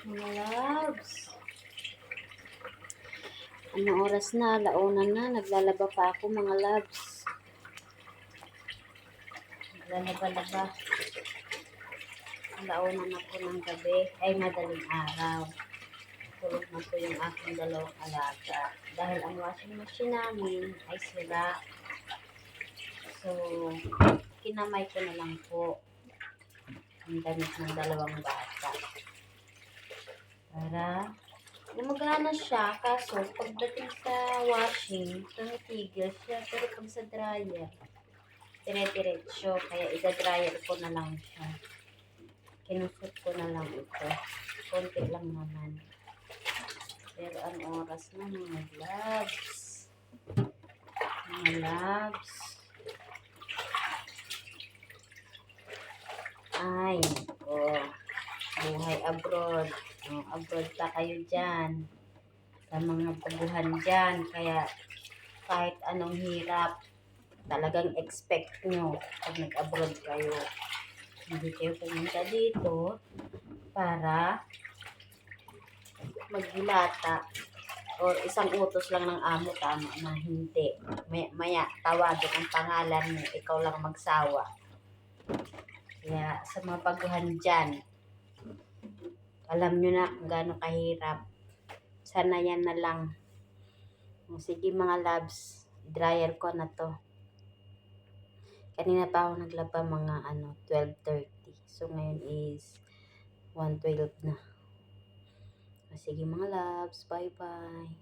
Mga loves, anong oras na? Alauna na. Naglalaba pa ako mga loves. Naglalaba-laba. Alauna na po ng gabi. Ay, madaling araw. Tulog na po yung aking dalawang alaga. Dahil ang washing machine namin ay sira. So, kinamay ko na lang po ang damit ng dalawang bata. Para gumagana siya, kaso pagdating sa washing, tumitigil siya. Pero pag sa dryer, dire-diretso. Kaya i-dryer ko na lang siya. Kinusot ko na lang ito. Konti lang naman. Pero ang oras na mga loves. Mga loves. Ay, buhay abroad. Abroad pa kayo dyan. Sa mga baguhan dyan. Kaya kahit anong hirap, talagang expect nyo pag nag-abroad kayo. Hindi kayo pumunta dito para maghilata or isang utos lang ng amo, tama na. Hindi. Maya tawagin ang pangalan mo, ikaw lang magsawa. Kaya sa mga baguhan dyan, alam nyo na kung gaano kahirap. Sanayan na lang. Sige mga loves, dryer ko na to. Kanina pa ako naglaba mga 12:30. So ngayon is 1:12 na. Sige mga loves, bye bye.